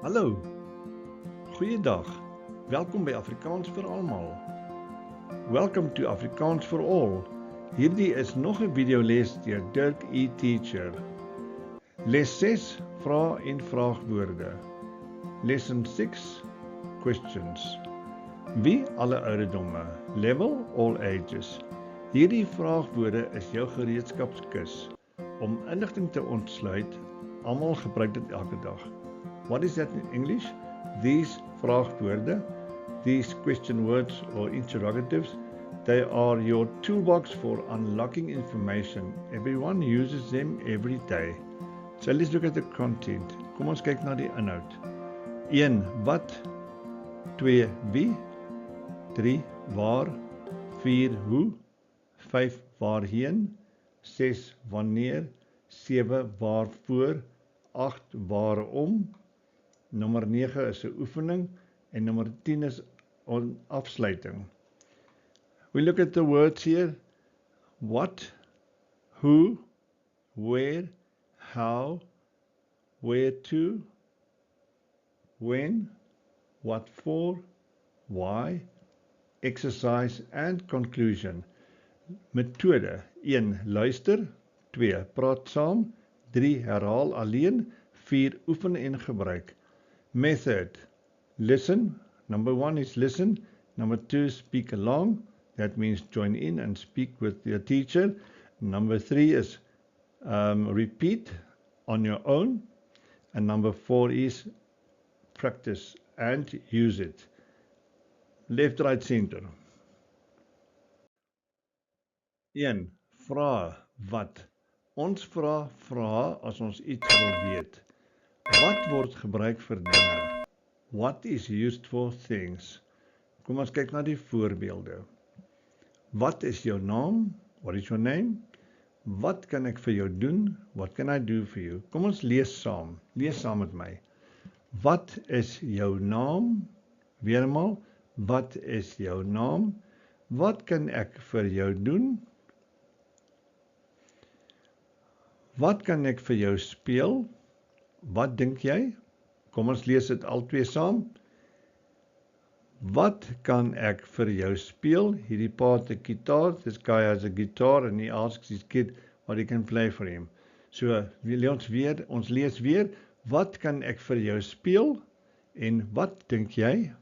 Hallo, goeiedag. Welkom by Afrikaans vir almal. Welcome to Afrikaans for all. Hierdie is nog 'n videoles deur Dirk E. Teacher. Les 6, vrae en vraagwoorde. Lesson 6, questions. Wie alle ouderdomme? Level all ages. Hierdie vraagwoorde is jou gereedskapskis. Om inligting te ontsluit, almal gebruik dit elke dag. What is that in English? These vraagwoorde, these question words or interrogatives, they are your toolbox for unlocking information. Everyone uses them every day. So let's look at the content. Kom ons kyk na die inhoud. 1. Wat? 2. Wie? 3. Waar? 4. Hoe? 5. Waarheen? 6. Wanneer? 7. Waarvoor? 8. Waarom? Nommer 9 is 'n oefening en nommer 10 is 'n afsluiting. We look at the words here. What, who, where, how, where to, when, what for, why, exercise and conclusion. Methode: 1. Luister. 2. Praat saam. 3. Herhaal alleen. 4. Oefen en gebruik. Method: listen. Number 1 is listen. Number 2, speak along. That means join in and speak with your teacher. Number 3 is repeat on your own. And number 4 is practice and use it. Left, right, center. 1. Vra wat. Ons vra as ons iets wil weet. Wat word gebruik vir dinge? What is used for things? Kom ons kyk na die voorbeelde. Wat is jou naam? What is your name? Wat kan ek vir jou doen? What can I do for you? Kom ons lees saam. Lees saam met my. Wat is jou naam? Weermaal. Wat is jou naam? Wat kan ek vir jou doen? Wat kan ek vir jou speel? Wat dink jy? Kom ons lees dit albei saam. Wat kan ek vir jou speel? Hierdie pa het 'n gitaar. This guy has a guitar and he asks his kid what he can play for him. So, ons lees weer. Wat kan ek vir jou speel? En wat dink jy?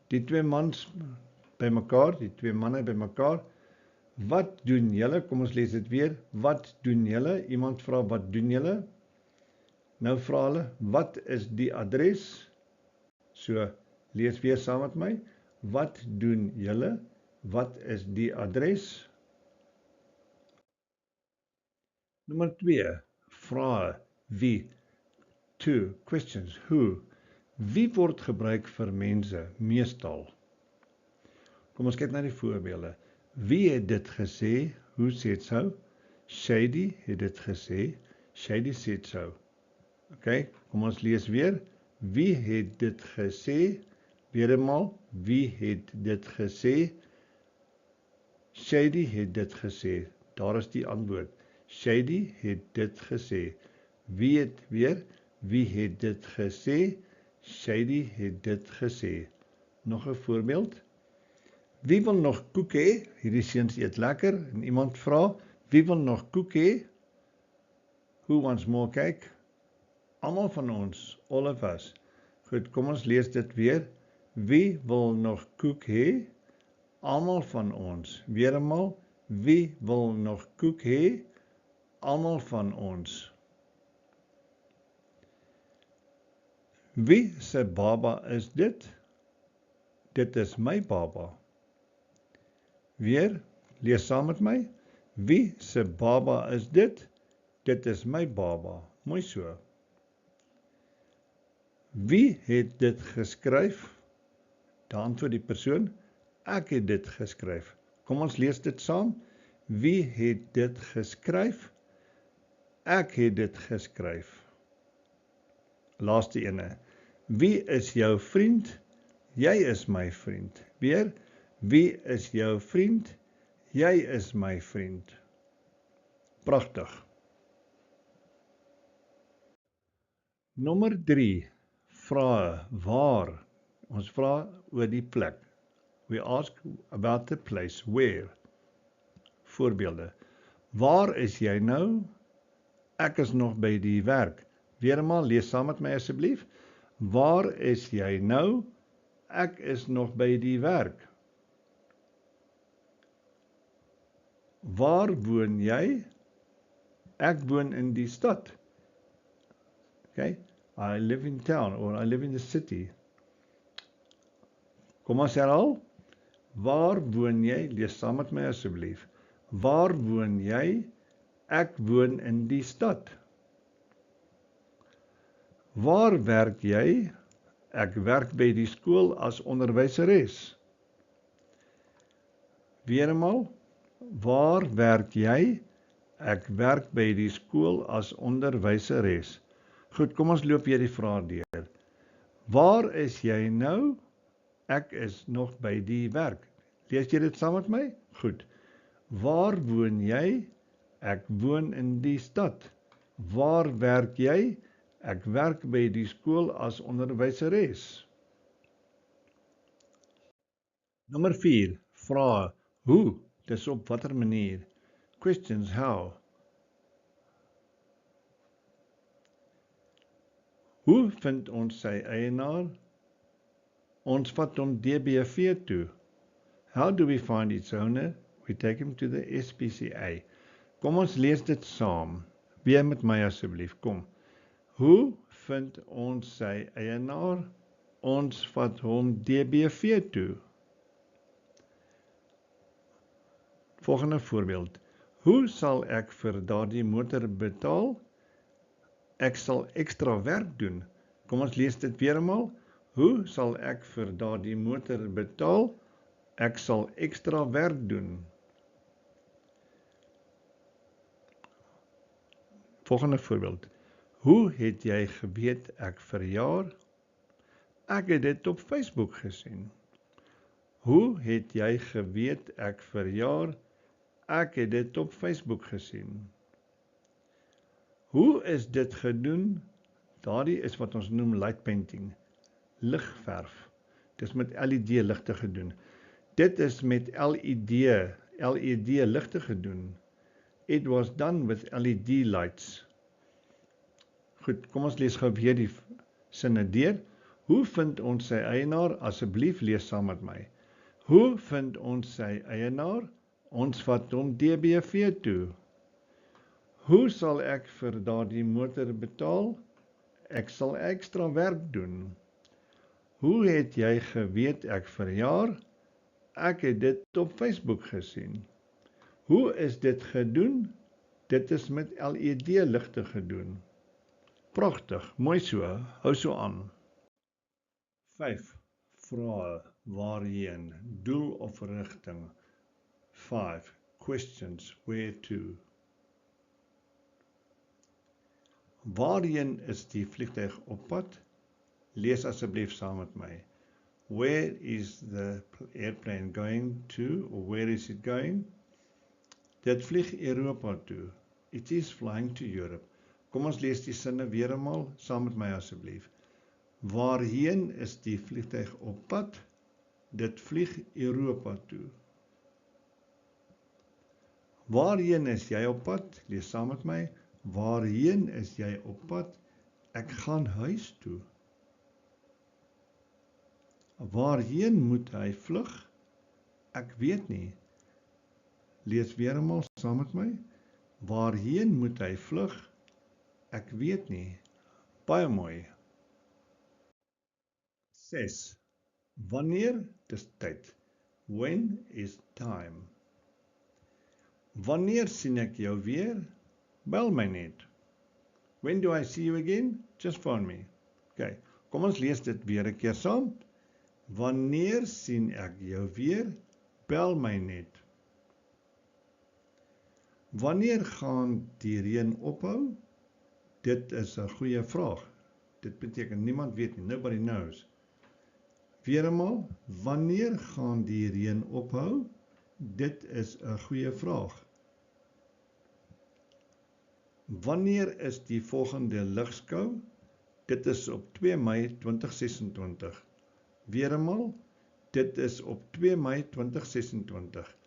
Die twee mans bymekaar, die twee manne bymekaar. Wat doen julle? Kom ons lees dit weer. Wat doen julle? Iemand vra, wat doen julle? Nou vra hulle, wat is die adres? So, lees weer saam met my. Wat doen julle? Wat is die adres? Nommer 2, vrae. Wie? 2, questions. Who? Wie word gebruik vir mense, meestal? Kom ons kyk na die voorbeelde. Wie het dit gesê? Who said so? Shady het dit gesê. Shady said so. Okay, kom ons lees weer. Wie het dit gesê? Weer eenmaal. Wie het dit gesê? Shady het dit gesê. Daar is die antwoord. Shady het dit gesê. Wie het weer? Wie het dit gesê? Shady het dit gesê. Nog 'n voorbeeld. Wie wil nog koek hê? Hierdie seuns eet lekker en iemand vra, wie wil nog koek hê? Who wants more cake? Almal van ons, all of us. Goed, kom ons lees dit weer. Wie wil nog koek hê? Almal van ons. Weer eenmaal, wie wil nog koek hê? Almal van ons. Wie se baba is dit? Dit is my baba. Weer, lees saam met my. Wie se baba is dit? Dit is my baba. Mooi so. Wie het dit geskryf? Dan antwoord die persoon, ek het dit geskryf. Kom ons lees dit saam. Wie het dit geskryf? Ek het dit geskryf. Laaste ene. Wie is jou vriend? Jy is my vriend. Weer, wie is jou vriend? Jy is my vriend. Pragtig. Nommer 3. Vrae. Waar? Ons vra oor die plek. We ask about the place. Where? Voorbeelde. Waar is jy nou? Ek is nog by die werk. Weermaal, lees saam met my asseblief. Waar is jy nou? Ek is nog by die werk. Waar woon jy? Ek woon in die stad. Okay? I live in town or I live in the city. Kom ons herhaal. Waar woon jy? Lees saam met my asseblief. Waar woon jy? Ek woon in die stad. Waar werk jy? Ek werk by die skool as onderwyseres. Weermaal. Waar werk jy? Ek werk by die skool as onderwyseres. Goed, kom ons loop weer die vraag deur. Waar is jy nou? Ek is nog by die werk. Lees jy dit saam met my? Goed. Waar woon jy? Ek woon in die stad. Waar werk jy? Ek werk by die skool as onderwyseres. Nommer 4. Vrae. Hoe? Dis op watter manier? Questions. How? Hoe vind ons sy eienaar? Ons vat hom DBV toe. How do we find its owner? We take him to the SPCA. Kom ons lees dit saam. Weer met my asseblief, kom. Hoe vind ons sy eienaar? Ons vat hom DBV toe. Volgende voorbeeld. Hoe sal ek vir daardie motor betaal? Ek sal ekstra werk doen. Kom ons lees dit weer eenmaal. Hoe sal ek vir daardie motor betaal? Ek sal ekstra werk doen. Volgende voorbeeld. Hoe het jy geweet ek verjaar? Ek het dit op Facebook gesien. Hoe het jy geweet ek verjaar? Ek het dit op Facebook gesien. Hoe is dit gedoen? Daardie is wat ons noem light painting, ligverf. Dit is met LED ligte gedoen. Dit is met LED ligte gedoen. It was done with LED lights. Goed, kom ons lees gou weer die sinne deur. Hoe vind ons sy eienaar? Asseblief lees saam met my. Hoe vind ons sy eienaar? Ons vat hom DBV toe. Hoe sal ek vir daardie motor betaal? Ek sal ekstra werk doen. Hoe het jy geweet ek verjaar? Ek het dit op Facebook gesien. Hoe is dit gedoen? Dit is met LED ligte gedoen. Pragtig, mooi so, hou so aan. 5. Vrae, waarheen, doel of rigting. 5. Questions, where to. Waarheen is die vliegtuig op pad? Lees asseblief saam met my. Where is the airplane going to, or where is it going? Dit vlieg Europa toe. It is flying to Europe. Kom ons lees die sinne weer eenmaal saam met my asseblief. Waarheen is die vliegtuig op pad? Dit vlieg Europa toe. Waarheen is jy op pad? Lees saam met my. Waarheen is jy op pad? Ek gaan huis toe. Waarheen moet hy vlug? Ek weet nie. Lees weer eenmaal saam met my. Waarheen moet hy vlug? Ek weet nie. Baie mooi. 6. Wanneer? Dis tyd. When is time? Wanneer sien ek jou weer? Bel my net. When do I see you again? Just phone me. Okay, kom ons lees dit weer 'n keer saam. Wanneer sien ek jou weer? Bel my net. Wanneer gaan die reën ophou? Dit is 'n goeie vraag. Dit beteken niemand weet nie. Nobody knows. Weer eenmaal, wanneer gaan die reën ophou? Dit is 'n goeie vraag. Wanneer is die volgende ligskou? dit is op 2 Mei 2026. Weer eenmaal, dit is op 2 Mei 2026.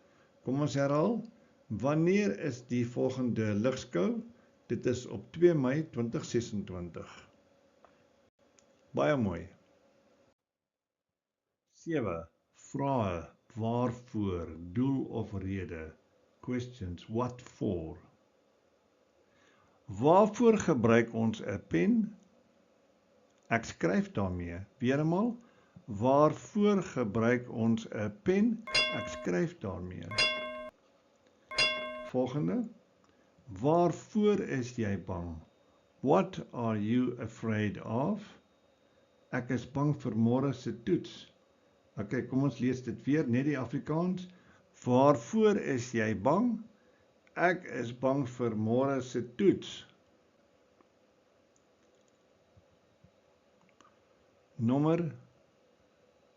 Kom ons herhaal, wanneer is die volgende ligskou? Dit is op 2 Mei 2026. Baie mooi. 7. Vrae, waarvoor, doel of rede. Questions, what for? Waarvoor gebruik ons 'n pen? Ek skryf daarmee. Weer eenmaal, waarvoor gebruik ons 'n pen? Ek skryf daarmee. Volgende. Waarvoor is jy bang? What are you afraid of? Ek is bang vir môre se toets. Okay, kom ons lees dit weer, net die Afrikaans. Waarvoor is jy bang? Ek is bang vir môre se toets. Nommer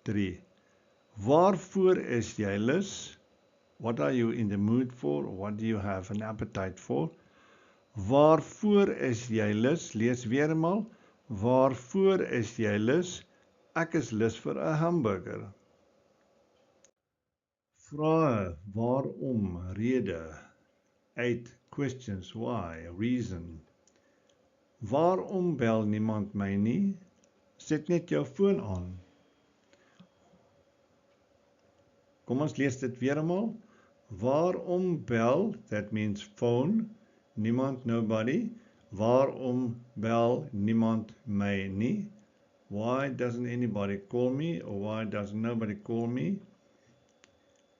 3. Waarvoor is jy lus? What are you in the mood for? What do you have an appetite for? Waarvoor is jy lus? Lees weer eenmaal. Waarvoor is jy lus? Ek is lus vir 'n hamburger. Vrae, waarom, rede. 8 questions, why, reason. Waarom bel niemand my nie? Sit net jou foon aan. Kom ons lees dit weer eenmaal. Waarom bel, that means phone, niemand, nobody. Waarom bel niemand my nie? Why doesn't anybody call me, or why doesn't nobody call me?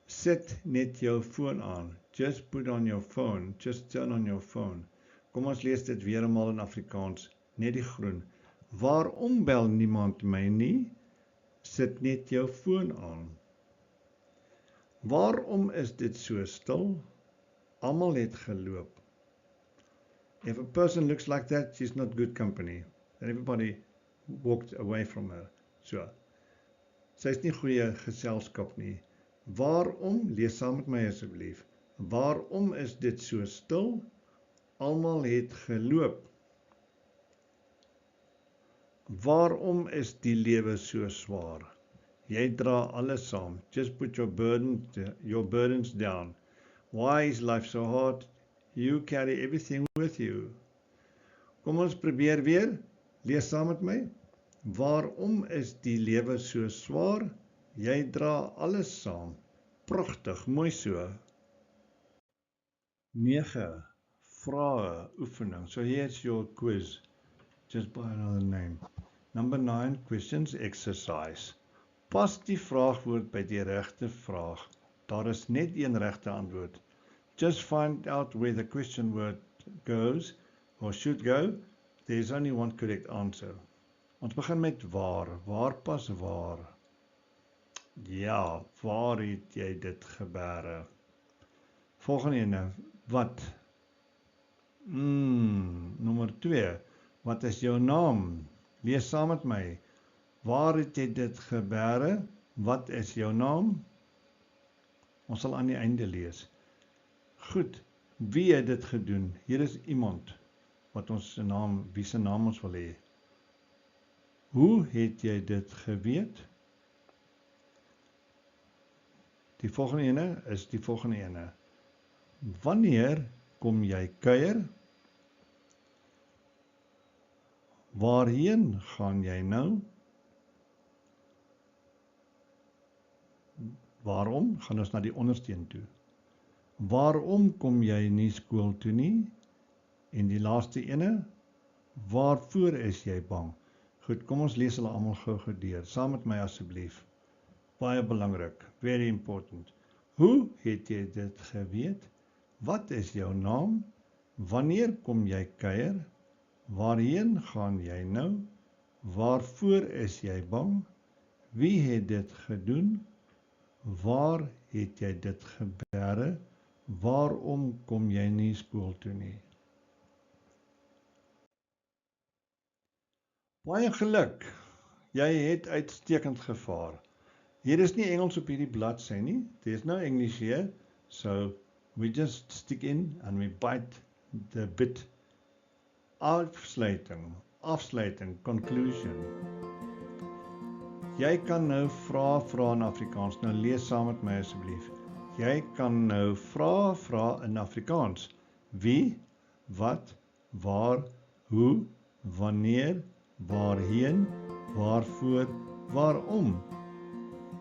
Sit net jou foon aan. Just put on your phone. Just turn on your phone. Kom ons lees dit weer eenmaal in Afrikaans. Net die groen. Waarom bel niemand my nie? Sit net jou foon aan. Waarom is dit so stil? Almal het geloop. If a person looks like that, she's not good company. And everybody walked away from her. So. Sy is nie goeie geselskap nie. Waarom, lees saam met my asseblief. Waarom is dit so stil? Almal het geloop. Waarom is die lewe so swaar? Jy dra alles saam. Just put your burdens down. Why is life so hard? You carry everything with you. Kom ons probeer weer. Lees saam met my. Waarom is die lewe so swaar? Jy dra alles saam. Pragtig, mooi so. 9. Vrae, oefening. So here's your quiz. Just by another name. Number 9, questions, exercise. Pas die vraagwoord by die regte vraag. Daar is net een regte antwoord. Just find out where the question word goes, or should go. There's only one correct answer. Ons begin met waar. Waar pas waar? Ja, waar het jy dit gebeure? Volgende ene, wat? Nommer 2, wat is jou naam? Lees saam met my. Waar het jy dit gebeure? Wat is jou naam? Ons sal aan die einde lees. Goed, wie het dit gedoen? Hier is iemand wat ons naam, wie se naam ons wil hê. Hoe het jy dit geweet? Die volgende ene is die volgende ene. Wanneer kom jy kuier? Waarheen gaan jy nou? Waarom? Gaan ons na die onderste een toe. Waarom kom jy nie skool toe nie? En die laaste ene, waarvoor is jy bang? Goed, kom ons lees hulle almal gou deur. Saam met my asseblief. Baie belangrik, very important. Hoe het jy dit geweet? Wat is jou naam? Wanneer kom jy kuier? Waarheen gaan jy nou? Waarvoor is jy bang? Wie het dit gedoen? Waar het jy dit gebeure? Waarom kom jy nie skool toe nie? Baie geluk. Jy het uitstekend gevaar. Hier is nie Engels op hierdie bladsy nie. There's no English here. So we just stick in and we bite the bit. Afsluiting. afsluiting, conclusion. Jy kan nou vra in Afrikaans. Nou lees saam met my asseblief. Jy kan nou vra in Afrikaans. Wie, wat, waar, hoe, wanneer, waarheen, waarvoor, waarom.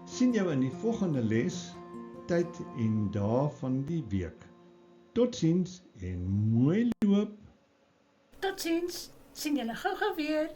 Sien jou in die volgende les, tyd en dae van die week. Totsiens en mooi loop. Totsiens, sien julle gou-gou weer.